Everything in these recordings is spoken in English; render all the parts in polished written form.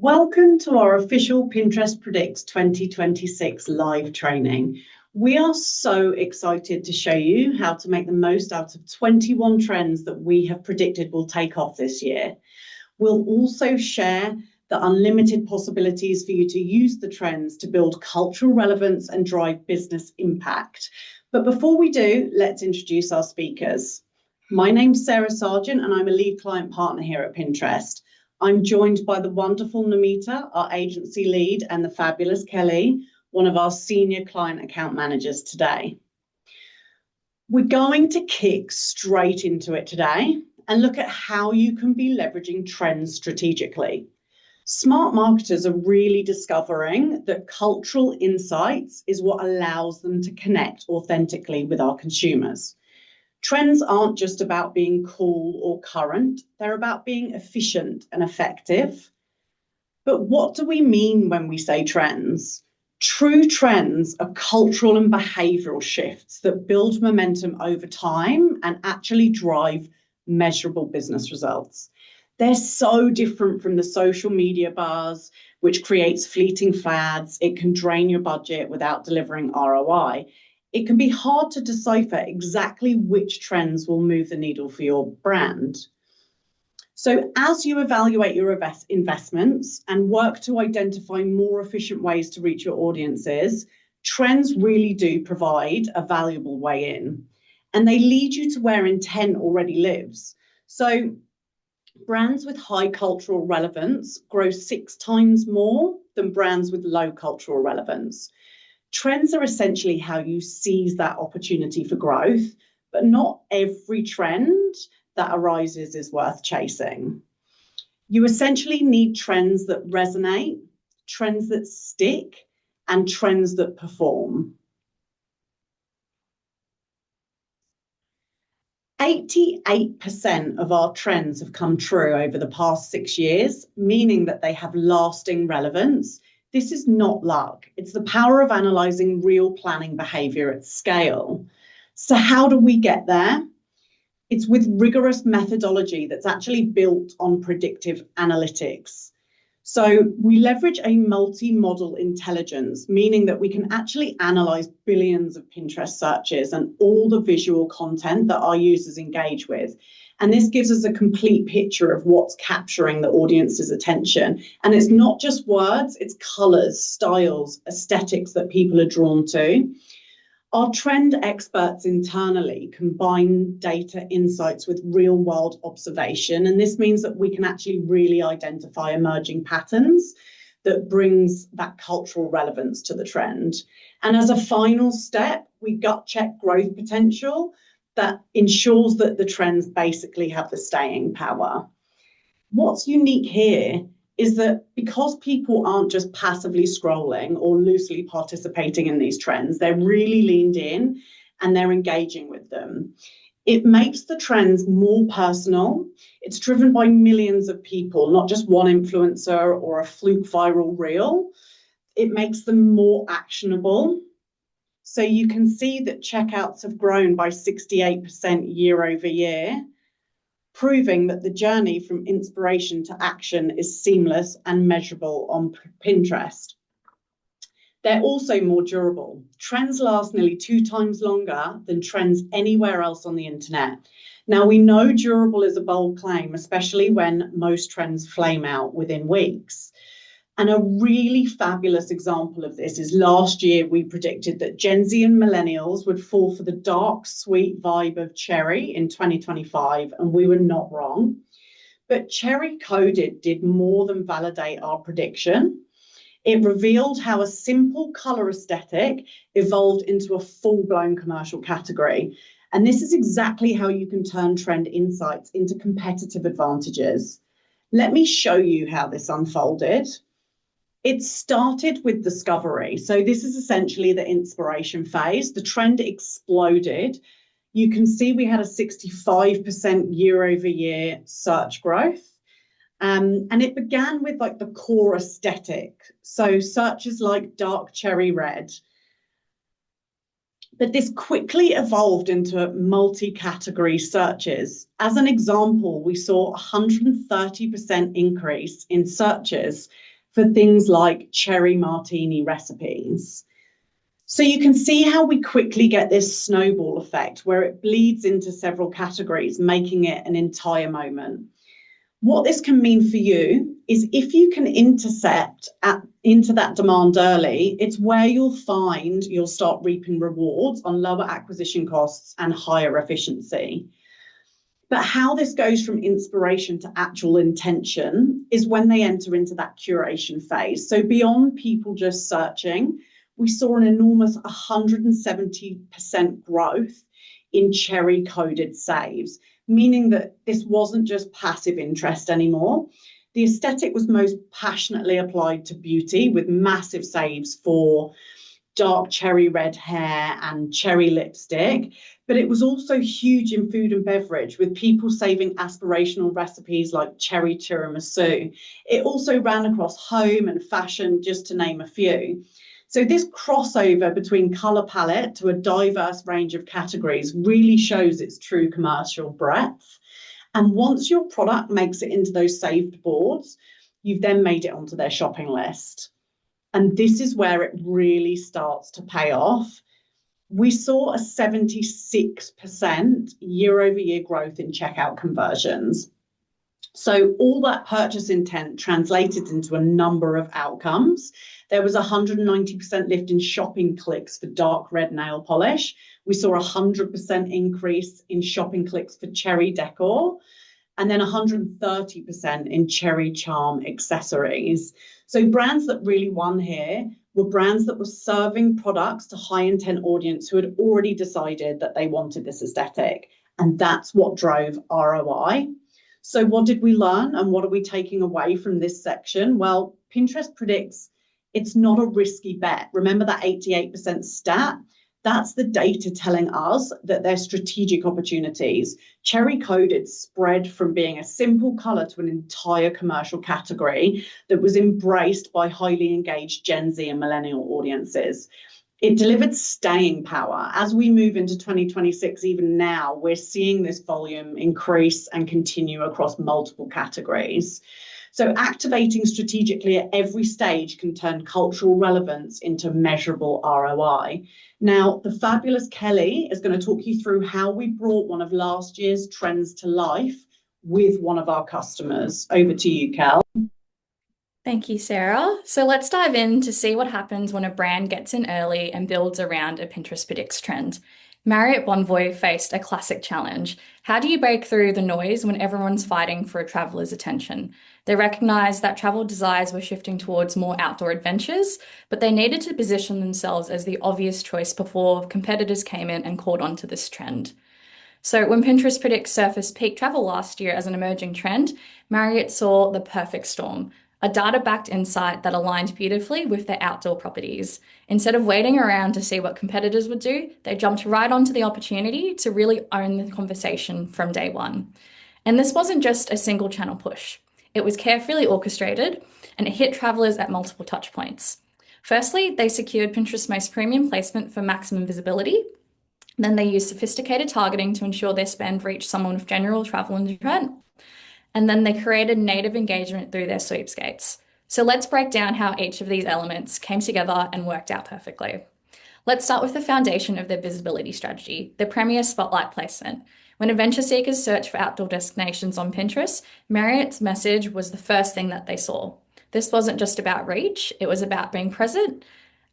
Welcome to our official Pinterest Predicts 2026 live training. We are so excited to show you how to make the most out of 21 trends that we have predicted will take off this year. We'll also share the unlimited possibilities for you to use the trends to build cultural relevance and drive business impact. But before we do, let's introduce our speakers. My name's Sarah Sargent and I'm a lead client partner here at Pinterest. I'm joined by the wonderful Namita, our agency lead, and the fabulous Kelly, one of our senior client account managers today. We're going to kick straight into it today and look at how you can be leveraging trends strategically. Smart marketers are really discovering that cultural insights is what allows them to connect authentically with our consumers. Trends aren't just about being cool or current, they're about being efficient and effective. But what do we mean when we say trends? True trends are cultural and behavioural shifts that build momentum over time and actually drive measurable business results. They're so different from the social media buzz, which creates fleeting fads. It can drain your budget without delivering ROI. It can be hard to decipher exactly which trends will move the needle for your brand. So as you evaluate your investments and work to identify more efficient ways to reach your audiences, trends really do provide a valuable way in, and they lead you to where intent already lives. So brands with high cultural relevance grow 6 times more than brands with low cultural relevance. Trends are essentially how you seize that opportunity for growth, but not every trend that arises is worth chasing. You essentially need trends that resonate, trends that stick, and trends that perform. 88% of our trends have come true over the past 6 years, meaning that they have lasting relevance. This is not luck. It's the power of analysing real planning behaviour at scale. So how do we get there? It's with rigorous methodology that's actually built on predictive analytics. So we leverage a multi-model intelligence, meaning that we can actually analyse billions of Pinterest searches and all the visual content that our users engage with. And this gives us a complete picture of what's capturing the audience's attention. And it's not just words, it's colours, styles, aesthetics that people are drawn to. Our trend experts internally combine data insights with real-world observation, and this means that we can actually really identify emerging patterns that brings that cultural relevance to the trend. And as a final step, we gut check growth potential that ensures that the trends basically have the staying power. What's unique here is that because people aren't just passively scrolling or loosely participating in these trends, they're really leaned in and they're engaging with them. It makes the trends more personal. It's driven by millions of people, not just one influencer or a fluke viral reel. It makes them more actionable. So you can see that checkouts have grown by 68% year over year, proving that the journey from inspiration to action is seamless and measurable on Pinterest. They're also more durable. Trends last nearly 2 times longer than trends anywhere else on the internet. Now, we know durable is a bold claim, especially when most trends flame out within weeks. And a really fabulous example of this is last year we predicted that Gen Z and millennials would fall for the dark, sweet vibe of cherry in 2025, and we were not wrong. But Cherry Coded did more than validate our prediction. It revealed how a simple colour aesthetic evolved into a full-blown commercial category. And this is exactly how you can turn trend insights into competitive advantages. Let me show you how this unfolded. It started with discovery. So this is essentially the inspiration phase. The trend exploded. You can see we had a 65% year over year search growth. And it began with like the core aesthetic. So searches like dark cherry red. But this quickly evolved into multi-category searches. As an example, we saw a 130% increase in searches for things like cherry martini recipes. So you can see how we quickly get this snowball effect where it bleeds into several categories, making it an entire moment. What this can mean for you is if you can intercept into that demand early, it's where you'll find you'll start reaping rewards on lower acquisition costs and higher efficiency. But how this goes from inspiration to actual intention is when they enter into that curation phase. So beyond people just searching, we saw an enormous 170% growth in cherry coded saves, meaning that this wasn't just passive interest anymore. The aesthetic was most passionately applied to beauty with massive saves for dark cherry red hair and cherry lipstick, but it was also huge in food and beverage with people saving aspirational recipes like cherry tiramisu. It also ran across home and fashion, just to name a few. So this crossover between colour palette to a diverse range of categories really shows its true commercial breadth. And once your product makes it into those saved boards, you've then made it onto their shopping list. And this is where it really starts to pay off. We saw a 76% year-over-year growth in checkout conversions. So all that purchase intent translated into a number of outcomes. There was a 190% lift in shopping clicks for dark red nail polish. We saw a 100% increase in shopping clicks for cherry decor, and then 130% in cherry charm accessories. So brands that really won here were brands that were serving products to high intent audience who had already decided that they wanted this aesthetic. And that's what drove ROI. So what did we learn and what are we taking away from this section? Well, Pinterest predicts it's not a risky bet. Remember that 88% stat? That's the data telling us that they're strategic opportunities. Cherry coded spread from being a simple color to an entire commercial category that was embraced by highly engaged Gen Z and millennial audiences. It delivered staying power. As we move into 2026, even now, we're seeing this volume increase and continue across multiple categories. So activating strategically at every stage can turn cultural relevance into measurable ROI. Now, the fabulous Kelly is going to talk you through how we brought one of last year's trends to life with one of our customers. Over to you, Kel. Thank you, Sarah. So let's dive in to see what happens when a brand gets in early and builds around a Pinterest predicts trend. Marriott Bonvoy faced a classic challenge. How do you break through the noise when everyone's fighting for a traveler's attention? They recognized that travel desires were shifting towards more outdoor adventures, but they needed to position themselves as the obvious choice before competitors came in and caught on to this trend. So when Pinterest predicts surfaced peak travel last year as an emerging trend, Marriott saw the perfect storm. A data-backed insight that aligned beautifully with their outdoor properties. Instead of waiting around to see what competitors would do, they jumped right onto the opportunity to really own the conversation from day one. And this wasn't just a single channel push. It was carefully orchestrated and it hit travelers at multiple touch points. Firstly, they secured Pinterest's most premium placement for maximum visibility. Then they used sophisticated targeting to ensure their spend reached someone with general travel intent. And then they created native engagement through their sweepstakes. So let's break down how each of these elements came together and worked out perfectly. Let's start with the foundation of their visibility strategy, the premier spotlight placement. When adventure seekers search for outdoor destinations on Pinterest, Marriott's message was the first thing that they saw. This wasn't just about reach, it was about being present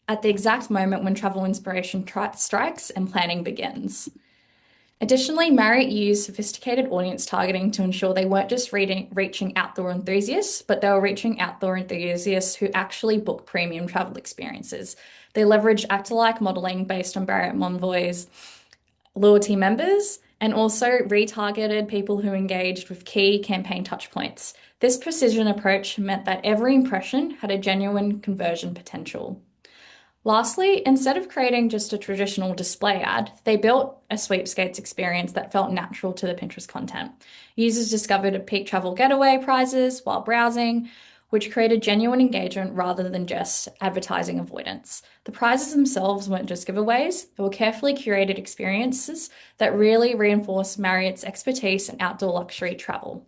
at the exact moment when travel inspiration strikes and planning begins. Additionally, Marriott used sophisticated audience targeting to ensure they weren't just reaching outdoor enthusiasts, but they were reaching outdoor enthusiasts who actually book premium travel experiences. They leveraged act-alike modeling based on Marriott Bonvoy's loyalty members and also retargeted people who engaged with key campaign touchpoints. This precision approach meant that every impression had a genuine conversion potential. Lastly, instead of creating just a traditional display ad, they built a sweepstakes experience that felt natural to the Pinterest content. Users discovered peak travel getaway prizes while browsing, which created genuine engagement rather than just advertising avoidance. The prizes themselves weren't just giveaways, they were carefully curated experiences that really reinforced Marriott's expertise in outdoor luxury travel.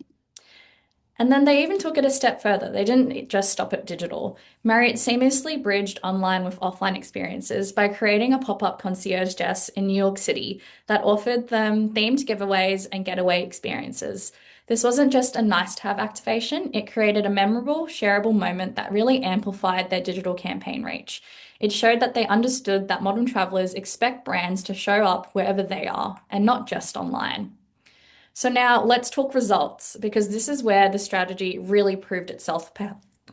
And then they even took it a step further. They didn't just stop at digital. Marriott seamlessly bridged online with offline experiences by creating a pop-up concierge desk in New York City that offered them themed giveaways and getaway experiences. This wasn't just a nice-to-have activation, it created a memorable, shareable moment that really amplified their digital campaign reach. It showed that they understood that modern travelers expect brands to show up wherever they are and not just online. So now let's talk results because this is where the strategy really proved itself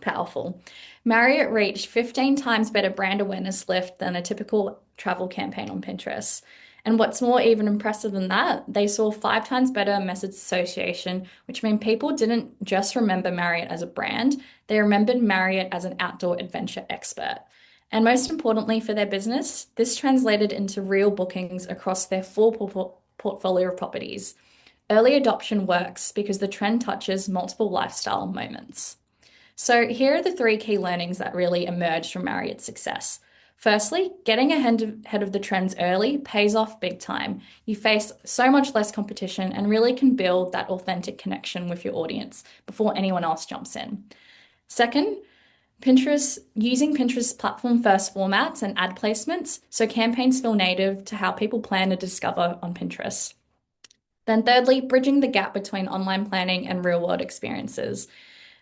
powerful. Marriott reached 15 times better brand awareness lift than a typical travel campaign on Pinterest. And what's more even impressive than that, they saw 5 times better message association, which meant people didn't just remember Marriott as a brand, they remembered Marriott as an outdoor adventure expert. And most importantly for their business, this translated into real bookings across their full portfolio of properties. Early adoption works because the trend touches multiple lifestyle moments. So here are the 3 key learnings that really emerged from Marriott's success. Firstly, getting ahead of the trends early pays off big time. You face so much less competition and really can build that authentic connection with your audience before anyone else jumps in. Second, using Pinterest platform first formats and ad placements so campaigns feel native to how people plan to discover on Pinterest. Then thirdly, bridging the gap between online planning and real world experiences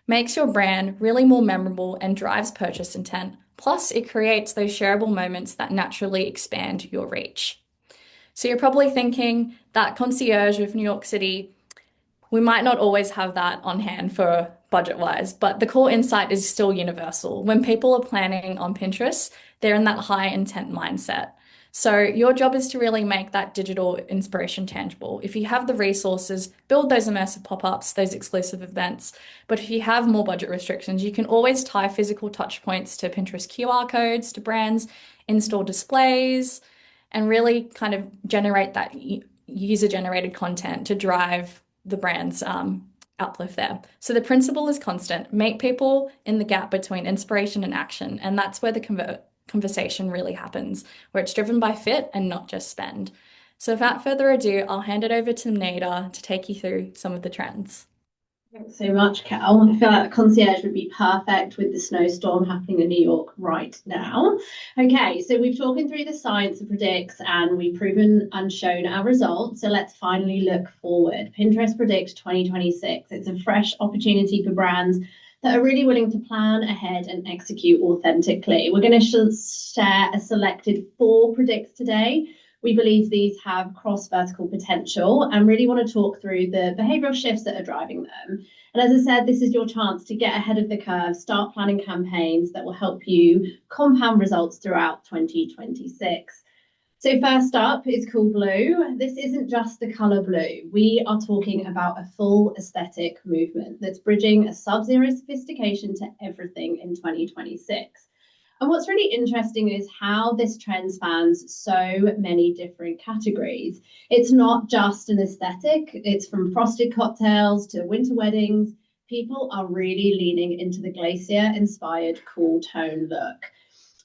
makes your brand really more memorable and drives purchase intent. Plus, it creates those shareable moments that naturally expand your reach. So you're probably thinking that concierge with New York City, we might not always have that on hand for budget wise, but the core insight is still universal. When people are planning on Pinterest, they're in that high intent mindset. So your job is to really make that digital inspiration tangible. If you have the resources, build those immersive pop-ups, those exclusive events. But if you have more budget restrictions, you can always tie physical touch points to Pinterest QR codes, to brands, in-store displays, and really kind of generate that user-generated content to drive the brand's uplift there. So the principle is constant. Make people in the gap between inspiration and action, and that's where the conversation really happens, where it's driven by fit and not just spend. So without further ado, I'll hand it over to Nada to take you through some of the trends. Thanks so much, Cal. I feel like the concierge would be perfect with the snowstorm happening in New York right now. Okay, so we've talked through the science of predicts and we've proven and shown our results. So let's finally look forward. Pinterest Predict 2026. It's a fresh opportunity for brands that are really willing to plan ahead and execute authentically. We're going to share a selected 4 predicts today. We believe these have cross-vertical potential and really want to talk through the behavioural shifts that are driving them. And as I said, this is your chance to get ahead of the curve, start planning campaigns that will help you compound results throughout 2026. So first up is Cool Blue. This isn't just the colour blue. We are talking about a full aesthetic movement that's bridging a sub-zero sophistication to everything in 2026. And what's really interesting is how this trend spans so many different categories. It's not just an aesthetic, it's from frosted cocktails to winter weddings. People are really leaning into the glacier-inspired cool tone look.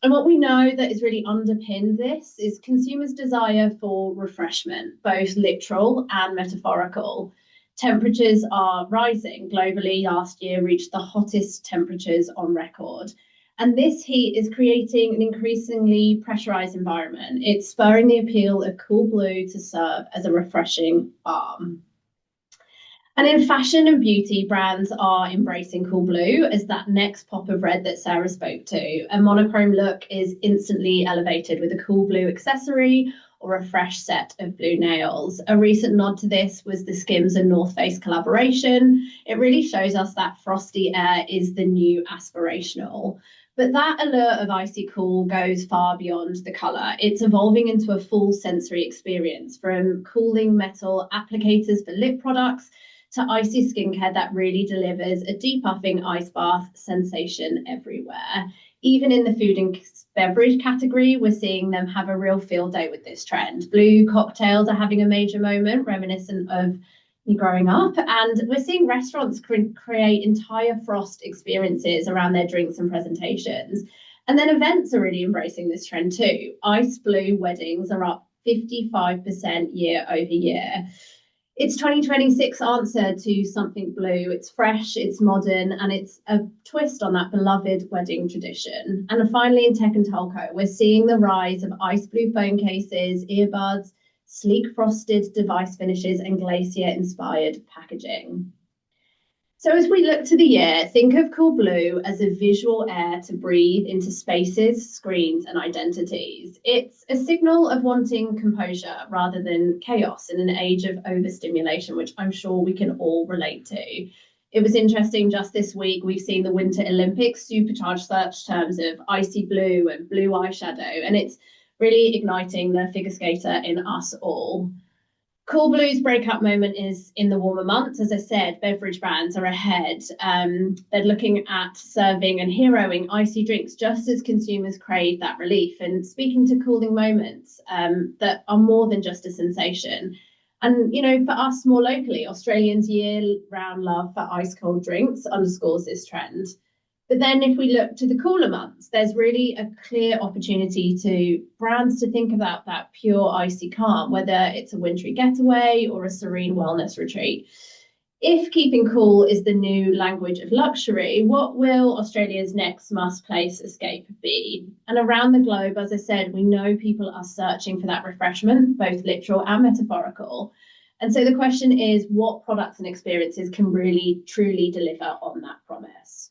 And what we know that is really underpinned this is consumers' desire for refreshment, both literal and metaphorical. Temperatures are rising globally. Last year reached the hottest temperatures on record. And this heat is creating an increasingly pressurized environment. It's spurring the appeal of Cool Blue to serve as a refreshing balm. And in fashion and beauty, brands are embracing Cool Blue as that next pop of red that Sarah spoke to. A monochrome look is instantly elevated with a cool blue accessory or a fresh set of blue nails. A recent nod to this was the Skims and North Face collaboration. It really shows us that frosty air is the new aspirational. But that allure of icy cool goes far beyond the colour. It's evolving into a full sensory experience, from cooling metal applicators for lip products to icy skincare that really delivers a depuffing ice bath sensation everywhere. Even in the food and beverage category, we're seeing them have a real field day with this trend. Blue cocktails are having a major moment, reminiscent of growing up, and we're seeing restaurants create entire frost experiences around their drinks and presentations. And then events are really embracing this trend too. Ice blue weddings are up 55% year over year. It's 2026 answer to something blue. It's fresh, it's modern, and it's a twist on that beloved wedding tradition. And finally, in tech and telco, we're seeing the rise of ice blue phone cases, earbuds, sleek frosted device finishes, and glacier-inspired packaging. So as we look to the year, think of Cool Blue as a visual air to breathe into spaces, screens, and identities. It's a signal of wanting composure rather than chaos in an age of overstimulation, which I'm sure we can all relate to. It was interesting just this week, we've seen the Winter Olympics supercharge search terms of icy blue and blue eyeshadow, and it's really igniting the figure skater in us all. Cool Blue's breakout moment is in the warmer months. As I said, beverage brands are ahead. They're looking at serving and heroing icy drinks just as consumers crave that relief and speaking to cooling moments that are more than just a sensation. And, you know, for us more locally, Australians' year-round love for ice cold drinks underscores this trend. But then if we look to the cooler months, there's really a clear opportunity to brands to think about that pure icy calm, whether it's a wintry getaway or a serene wellness retreat. If keeping cool is the new language of luxury, what will Australia's next must-place escape be? And around the globe, as I said, we know people are searching for that refreshment, both literal and metaphorical. And so the question is, what products and experiences can really, truly deliver on that promise?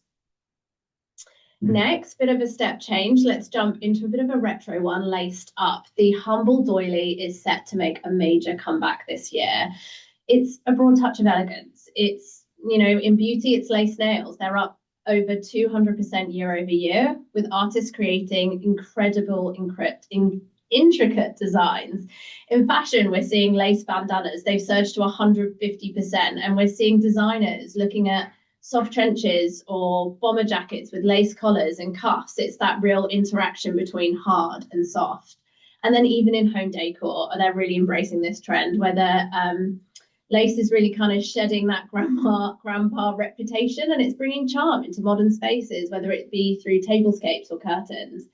Next, bit of a step change. Let's jump into a bit of a retro one, laced up. The humble doily is set to make a major comeback this year. It's a broad touch of elegance. It's, you know, in beauty, it's lace nails. They're up over 200% year over year, with artists creating incredible, intricate designs. In fashion, we're seeing lace bandanas. They've surged to 150%, and we're seeing designers looking at soft trenches or bomber jackets with lace collars and cuffs. It's that real interaction between hard and soft. And then even in home decor, they're really embracing this trend where lace is really kind of shedding that grandpa reputation, and it's bringing charm into modern spaces, whether it be through tablescapes or curtains.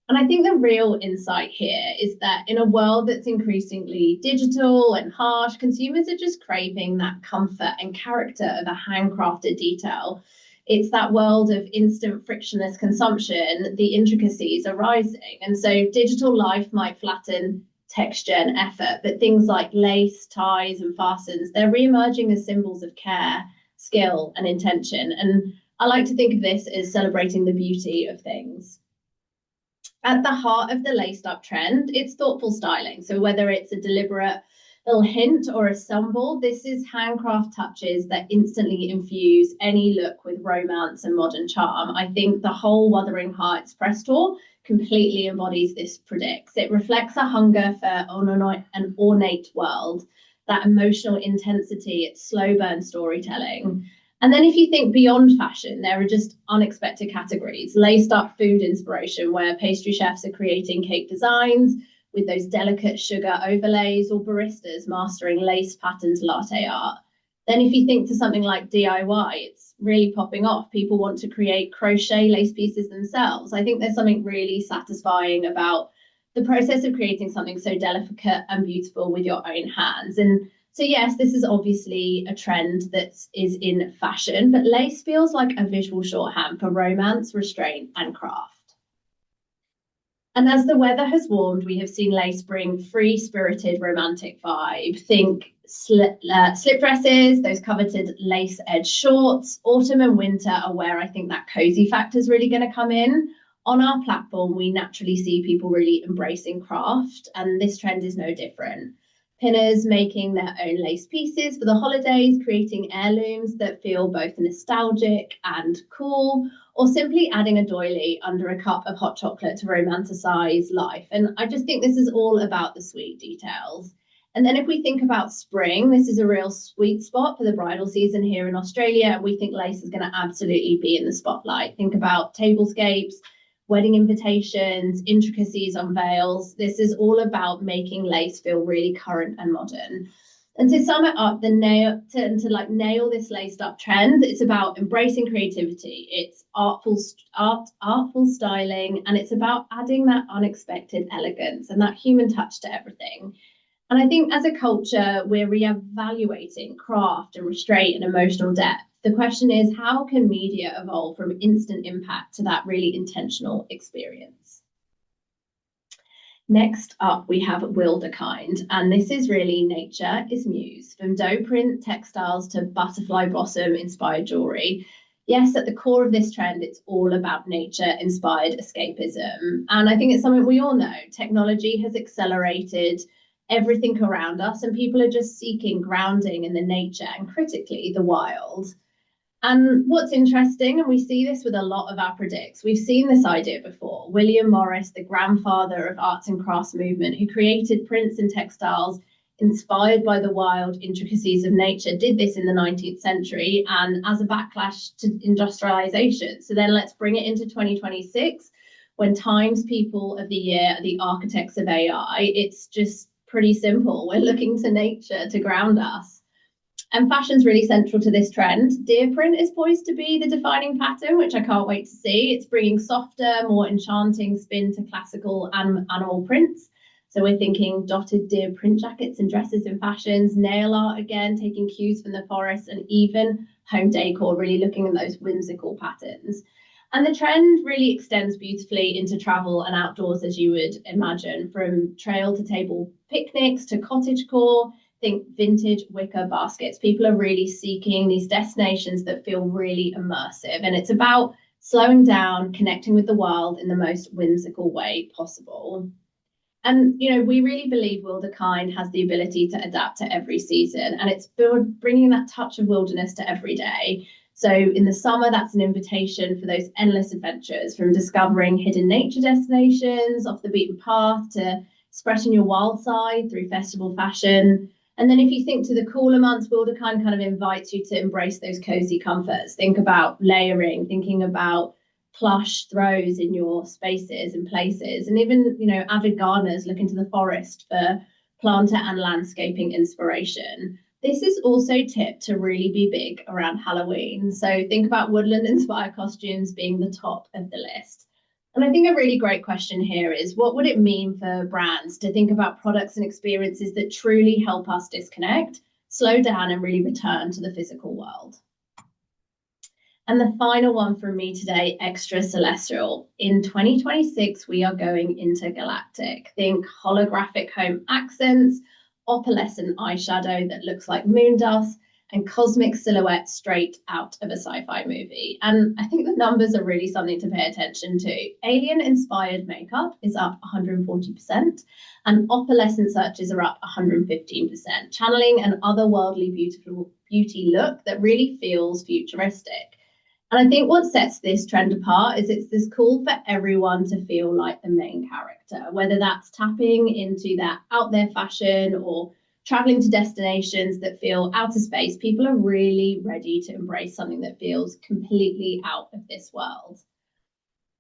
And I think the real insight here is that in a world that's increasingly digital and harsh, consumers are just craving that comfort and character of a handcrafted detail. It's that world of instant frictionless consumption, the intricacies are rising. And so digital life might flatten texture and effort, but things like lace, ties, and fastens, they're re-emerging as symbols of care, skill, and intention. And I like to think of this as celebrating the beauty of things. At the heart of the laced up trend, it's thoughtful styling. So whether it's a deliberate little hint or a symbol, this is handcraft touches that instantly infuse any look with romance and modern charm. I think the whole Wuthering Heights press tour completely embodies this predicts. It reflects a hunger for an ornate world, that emotional intensity, it's slow burn storytelling. And then if you think beyond fashion, there are just unexpected categories. Laced up food inspiration, where pastry chefs are creating cake designs with those delicate sugar overlays, or baristas mastering lace patterned latte art. Then if you think to something like DIY, it's really popping off. People want to create crochet lace pieces themselves. I think there's something really satisfying about the process of creating something so delicate and beautiful with your own hands. And so yes, this is obviously a trend that is in fashion, but lace feels like a visual shorthand for romance, restraint, and craft. And as the weather has warmed, we have seen lace bring free-spirited romantic vibe. Think slip dresses, those coveted lace edge shorts. Autumn and winter are where I think that cozy factor is really going to come in. On our platform, we naturally see people really embracing craft, and this trend is no different. Pinners making their own lace pieces for the holidays, creating heirlooms that feel both nostalgic and cool, or simply adding a doily under a cup of hot chocolate to romanticize life. And I just think this is all about the sweet details. And then if we think about spring, this is a real sweet spot for the bridal season here in Australia. We think lace is going to absolutely be in the spotlight. Think about tablescapes, wedding invitations, intricacies on veils. This is all about making lace feel really current and modern. And to sum it up, nail this laced up trend, it's about embracing creativity. It's artful styling, and it's about adding that unexpected elegance and that human touch to everything. And I think as a culture, we're reevaluating craft and restraint and emotional depth. The question is, how can media evolve from instant impact to that really intentional experience? Next up, we have Wilderkind, and this is really nature is muse, from doe print textiles to butterfly blossom inspired jewelry. Yes, at the core of this trend, it's all about nature inspired escapism. And I think it's something we all know. Technology has accelerated everything around us, and people are just seeking grounding in the nature and critically the wild. And what's interesting, and we see this with a lot of our predicts, we've seen this idea before. William Morris, the grandfather of arts and crafts movement, who created prints and textiles inspired by the wild intricacies of nature, did this in the 19th century and as a backlash to industrialization. So then let's bring it into 2026, when Times People of the Year are the architects of AI. It's just pretty simple. We're looking to nature to ground us. And fashion's really central to this trend. Deer print is poised to be the defining pattern, which I can't wait to see. It's bringing softer, more enchanting spin to classical animal prints. So we're thinking dotted deer print jackets and dresses in fashions, nail art again, taking cues from the forest, and even home decor, really looking at those whimsical patterns. And the trend really extends beautifully into travel and outdoors, as you would imagine, from trail to table picnics to cottagecore. Think vintage wicker baskets. People are really seeking these destinations that feel really immersive. And it's about slowing down, connecting with the wild in the most whimsical way possible. And, we really believe Wilderkind has the ability to adapt to every season. And it's bringing that touch of wilderness to every day. So in the summer, that's an invitation for those endless adventures, from discovering hidden nature destinations off the beaten path to expressing your wild side through festival fashion. And then if you think to the cooler months, Wilderkind kind of invites you to embrace those cozy comforts. Think about layering, thinking about plush throws in your spaces and places. And even, avid gardeners look into the forest for planter and landscaping inspiration. This is also tipped to really be big around Halloween. So think about woodland inspired costumes being the top of the list. And I think a really great question here is, what would it mean for brands to think about products and experiences that truly help us disconnect, slow down, and really return to the physical world? And the final one from me today, extra celestial. In 2026, we are going intergalactic. Think holographic home accents, opalescent eyeshadow that looks like moon dust, and cosmic silhouettes straight out of a sci-fi movie. And I think the numbers are really something to pay attention to. Alien-inspired makeup is up 140%, and opalescent searches are up 115%, channeling an otherworldly beauty look that really feels futuristic. And I think what sets this trend apart is it's this call for everyone to feel like the main character, whether that's tapping into that out there fashion or traveling to destinations that feel outer space. People are really ready to embrace something that feels completely out of this world.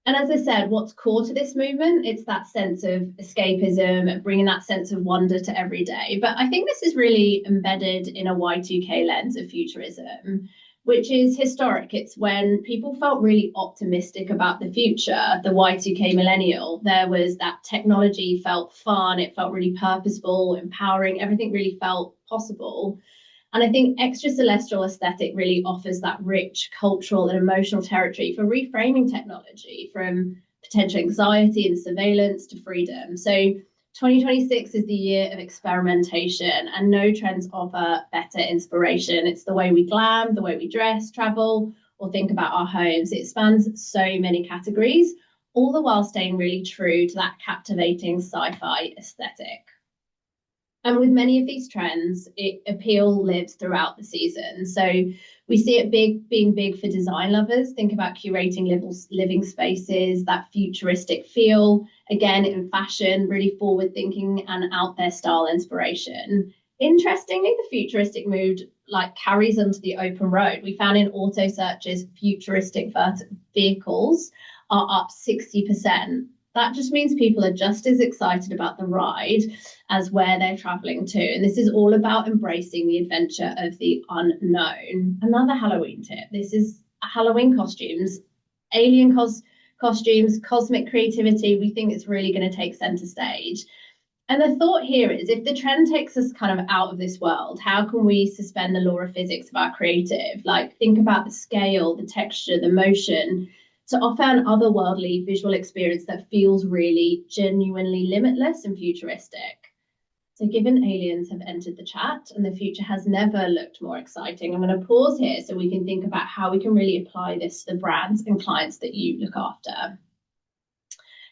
And as I said, what's core to this movement? It's that sense of escapism and bringing that sense of wonder to every day. But I think this is really embedded in a Y2K lens of futurism, which is historic. It's when people felt really optimistic about the future, the Y2K millennial. There was that technology felt fun, it felt really purposeful, empowering, everything really felt possible. And I think extra celestial aesthetic really offers that rich cultural and emotional territory for reframing technology, from potential anxiety and surveillance to freedom. So 2026 is the year of experimentation, and no trends offer better inspiration. It's the way we glam, the way we dress, travel, or think about our homes. It spans so many categories, all the while staying really true to that captivating sci-fi aesthetic. And with many of these trends, appeal lives throughout the season. So we see it being big for design lovers. Think about curating living spaces, that futuristic feel. Again, in fashion, really forward thinking and out there style inspiration. Interestingly, the futuristic mood carries onto the open road. We found in auto searches, futuristic vehicles are up 60%. That just means people are just as excited about the ride as where they're traveling to. And this is all about embracing the adventure of the unknown. Another Halloween tip. This is Halloween costumes, costumes, cosmic creativity. We think it's really going to take center stage. And the thought here is if the trend takes us kind of out of this world, how can we suspend the law of physics of our creative? Like think about the scale, the texture, the motion to offer an otherworldly visual experience that feels really genuinely limitless and futuristic. So given aliens have entered the chat and the future has never looked more exciting, I'm going to pause here so we can think about how we can really apply this to the brands and clients that you look after.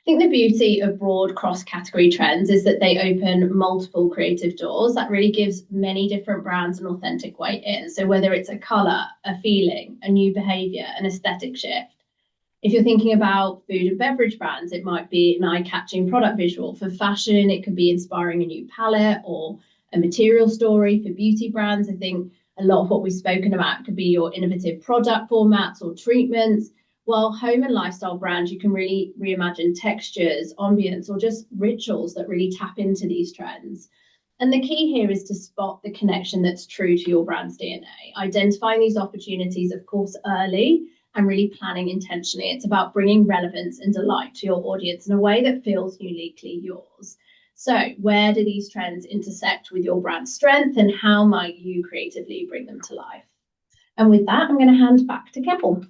I think the beauty of broad cross-category trends is that they open multiple creative doors. That really gives many different brands an authentic way in. So whether it's a color, a feeling, a new behavior, an aesthetic shift. If you're thinking about food and beverage brands, it might be an eye-catching product visual. For fashion, it could be inspiring a new palette or a material story. For beauty brands, I think a lot of what we've spoken about could be your innovative product formats or treatments. While home and lifestyle brands, you can really reimagine textures, ambience, or just rituals that really tap into these trends. And the key here is to spot the connection that's true to your brand's DNA, identifying these opportunities, of course, early and really planning intentionally. It's about bringing relevance and delight to your audience in a way that feels uniquely yours. So where do these trends intersect with your brand strength and how might you creatively bring them to life? And with that, I'm going to hand back to Keppel.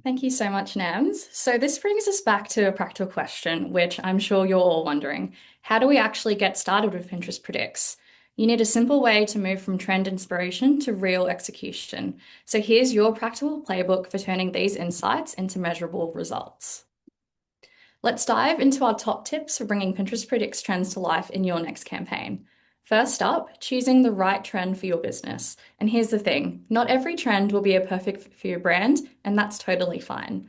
Thank you so much, Nams. So this brings us back to a practical question, which I'm sure you're all wondering. How do we actually get started with Pinterest Predicts? You need a simple way to move from trend inspiration to real execution. So here's your practical playbook for turning these insights into measurable results. Let's dive into our top tips for bringing Pinterest Predicts trends to life in your next campaign. First up, choosing the right trend for your business. And here's the thing, not every trend will be a perfect fit for your brand, and that's totally fine.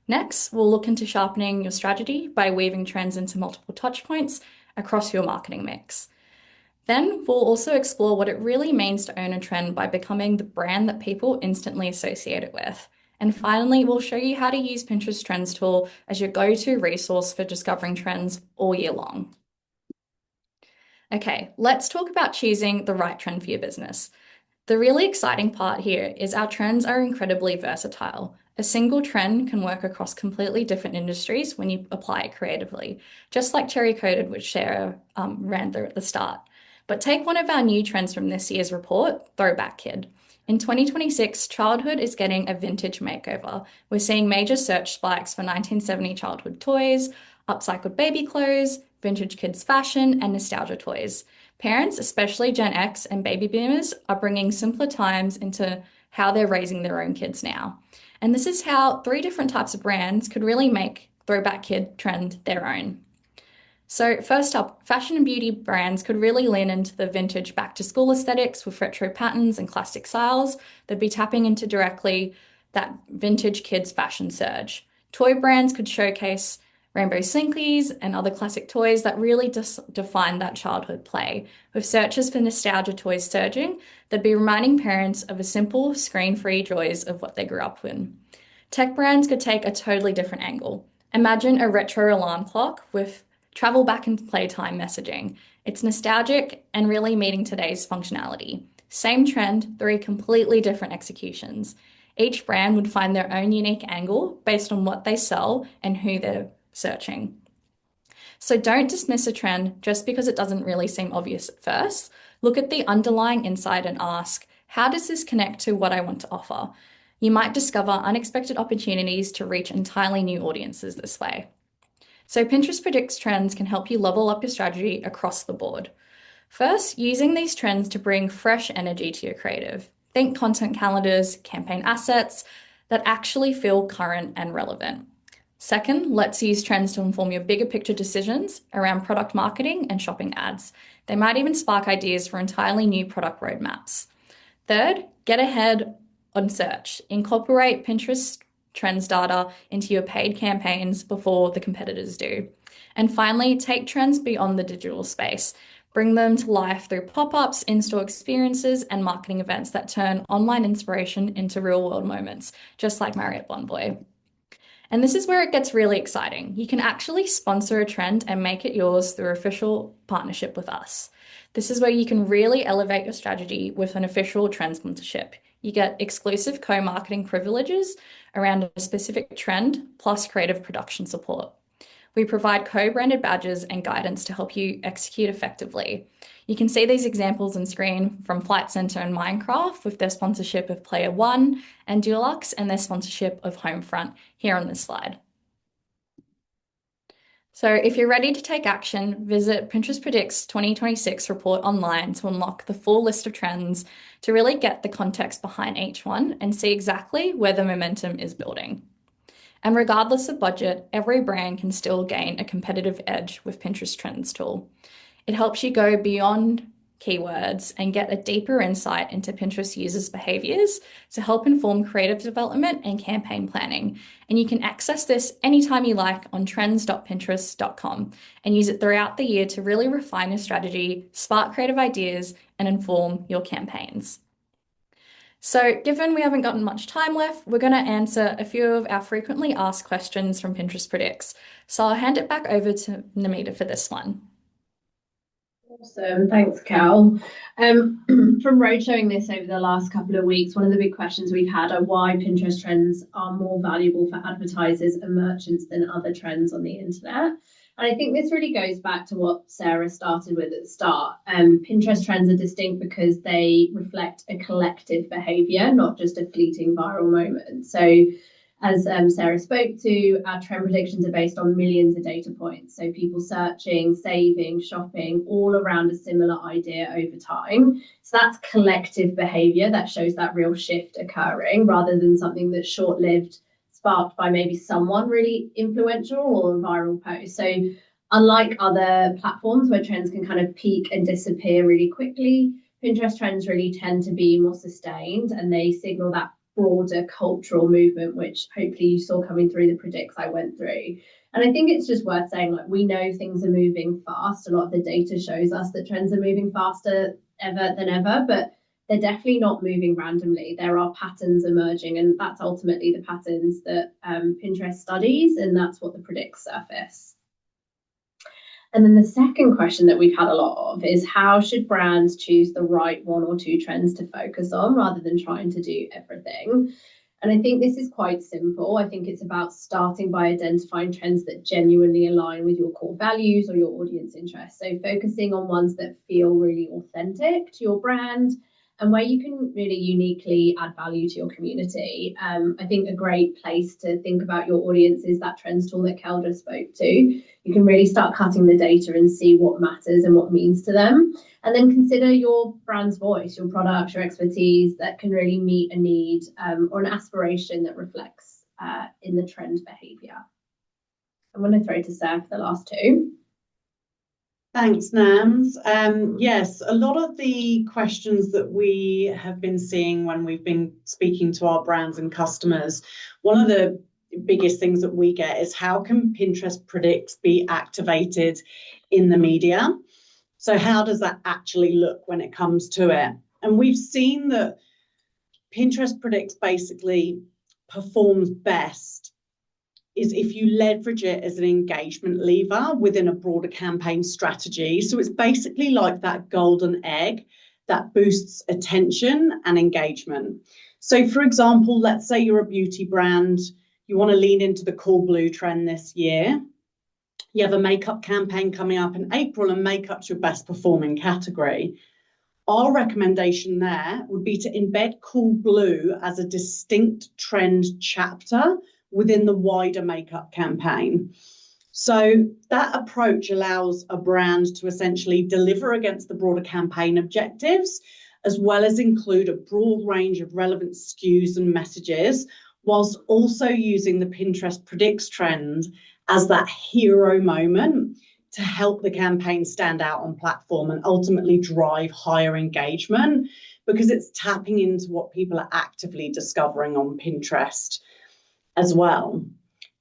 Next, we'll look into sharpening your strategy by weaving trends into multiple touch points across your marketing mix. Then we'll also explore what it really means to own a trend by becoming the brand that people instantly associate it with. And finally, we'll show you how to use Pinterest Trends tool as your go-to resource for discovering trends all year long. Okay, let's talk about choosing the right trend for your business. The really exciting part here is our trends are incredibly versatile. A single trend can work across completely different industries when you apply it creatively, just like Cherry Coated, which Sarah ran through at the start. But take one of our new trends from this year's report, Throwback Kid. In 2026, childhood is getting a vintage makeover. We're seeing major search spikes for 1970 childhood toys, upcycled baby clothes, vintage kids fashion, and nostalgia toys. Parents, especially Gen X and baby boomers, are bringing simpler times into how they're raising their own kids now. And this is how 3 different types of brands could really make Throwback Kid trend their own. So first up, fashion and beauty brands could really lean into the vintage back to school aesthetics with retro patterns and classic styles. They'd be tapping into directly that vintage kids fashion surge. Toy brands could showcase rainbow slinkies and other classic toys that really define that childhood play. With searches for nostalgia toys surging, they'd be reminding parents of the simple, screen-free joys of what they grew up with. Tech brands could take a totally different angle. Imagine a retro alarm clock with travel back into playtime messaging. It's nostalgic and really meeting today's functionality. Same trend, 3 completely different executions. Each brand would find their own unique angle based on what they sell and who they're searching. So don't dismiss a trend just because it doesn't really seem obvious at first. Look at the underlying insight and ask, how does this connect to what I want to offer? You might discover unexpected opportunities to reach entirely new audiences this way. So Pinterest Predicts Trends can help you level up your strategy across the board. First, using these trends to bring fresh energy to your creative. Think content calendars, campaign assets that actually feel current and relevant. Second, let's use trends to inform your bigger picture decisions around product marketing and shopping ads. They might even spark ideas for entirely new product roadmaps. Third, get ahead on search. Incorporate Pinterest trends data into your paid campaigns before the competitors do. And finally, take trends beyond the digital space. Bring them to life through pop-ups, in-store experiences, and marketing events that turn online inspiration into real-world moments, just like Marriott Bonvoy. And this is where it gets really exciting. You can actually sponsor a trend and make it yours through official partnership with us. This is where you can really elevate your strategy with an official trend sponsorship. You get exclusive co-marketing privileges around a specific trend plus creative production support. We provide co-branded badges and guidance to help you execute effectively. You can see these examples on screen from Flight Centre and Minecraft with their sponsorship of Player One, and Dulux and their sponsorship of Homefront here on this slide. So if you're ready to take action, visit Pinterest Predicts 2026 report online to unlock the full list of trends to really get the context behind each one and see exactly where the momentum is building. And regardless of budget, every brand can still gain a competitive edge with Pinterest Trends tool. It helps you go beyond keywords and get a deeper insight into Pinterest users' behaviors to help inform creative development and campaign planning. And you can access this anytime you like on trends.pinterest.com and use it throughout the year to really refine your strategy, spark creative ideas, and inform your campaigns. So given we haven't gotten much time left, we're going to answer a few of our frequently asked questions from Pinterest Predicts. So I'll hand it back over to Namita for this one. Awesome, thanks, Cal. From roadshowing this over the last couple of weeks, one of the big questions we've had are why Pinterest trends are more valuable for advertisers and merchants than other trends on the internet. And I think this really goes back to what Sarah started with at the start. Pinterest trends are distinct because they reflect a collective behaviour, not just a fleeting viral moment. So as Sarah spoke to, our trend predictions are based on millions of data points. So people searching, saving, shopping, all around a similar idea over time. So that's collective behaviour that shows that real shift occurring rather than something that's short-lived, sparked by maybe someone really influential or a viral post. So unlike other platforms where trends can kind of peak and disappear really quickly, Pinterest trends really tend to be more sustained and they signal that broader cultural movement, which hopefully you saw coming through the predicts I went through. And I think it's just worth saying, like, we know things are moving fast. A lot of the data shows us that trends are moving faster than ever, but they're definitely not moving randomly. There are patterns emerging, and that's ultimately the patterns that Pinterest studies, and that's what the predicts surface. And then the second question that we've had a lot of is how should brands choose the right one or two trends to focus on rather than trying to do everything? And I think this is quite simple. I think it's about starting by identifying trends that genuinely align with your core values or your audience interests. So focusing on ones that feel really authentic to your brand and where you can really uniquely add value to your community. I think a great place to think about your audience is that trends tool that Kel just spoke to. You can really start cutting the data and see what matters and what means to them. And then consider your brand's voice, your products, your expertise that can really meet a need or an aspiration that reflects in the trend behavior. I'm going to throw to Sarah for the last two. Thanks, Nams. Yes, a lot of the questions that we have been seeing when we've been speaking to our brands and customers, one of the biggest things that we get is how can Pinterest Predicts be activated in the media? So how does that actually look when it comes to it? And we've seen that Pinterest Predicts basically performs best is if you leverage it as an engagement lever within a broader campaign strategy. So it's basically like that golden egg that boosts attention and engagement. So for example, let's say you're a beauty brand, you want to lean into the cool blue trend this year. You have a makeup campaign coming up in April and makeup's your best performing category. Our recommendation there would be to embed cool blue as a distinct trend chapter within the wider makeup campaign. So that approach allows a brand to essentially deliver against the broader campaign objectives, as well as include a broad range of relevant SKUs and messages, whilst also using the Pinterest Predicts trend as that hero moment to help the campaign stand out on platform and ultimately drive higher engagement, because it's tapping into what people are actively discovering on Pinterest as well.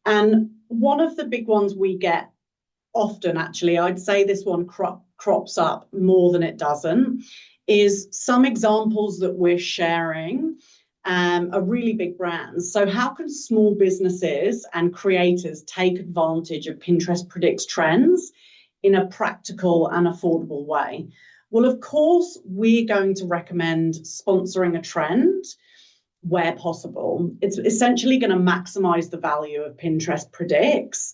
And one of the big ones we get often, actually, I'd say this one crops up more than it doesn't, is some examples that we're sharing are really big brands. So how can small businesses and creators take advantage of Pinterest Predicts trends in a practical and affordable way? Well, of course, we're going to recommend sponsoring a trend where possible. It's essentially going to maximize the value of Pinterest Predicts,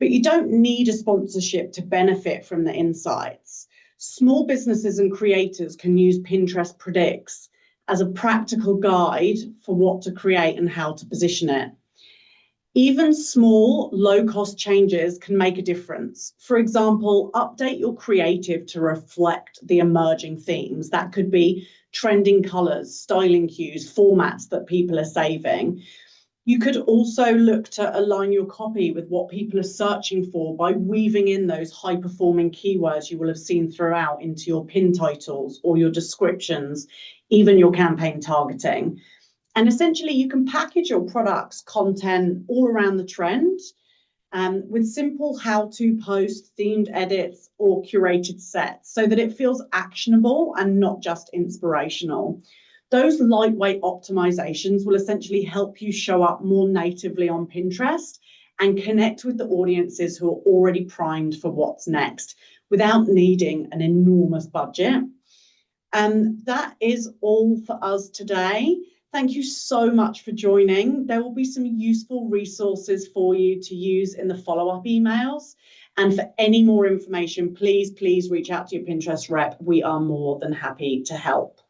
But you don't need a sponsorship to benefit from the insights. Small businesses and creators can use Pinterest Predicts as a practical guide for what to create and how to position it. Even small, low-cost changes can make a difference. For example, update your creative to reflect the emerging themes. That could be trending colors, styling cues, formats that people are saving. You could also look to align your copy with what people are searching for by weaving in those high-performing keywords you will have seen throughout into your pin titles or your descriptions, even your campaign targeting. And essentially, you can package your products, content all around the trend with simple how-to posts, themed edits, or curated sets so that it feels actionable and not just inspirational. Those lightweight optimizations will essentially help you show up more natively on Pinterest and connect with the audiences who are already primed for what's next without needing an enormous budget. And that is all for us today. Thank you so much for joining. There will be some useful resources for you to use in the follow-up emails. And for any more information, please reach out to your Pinterest rep. We are more than happy to help.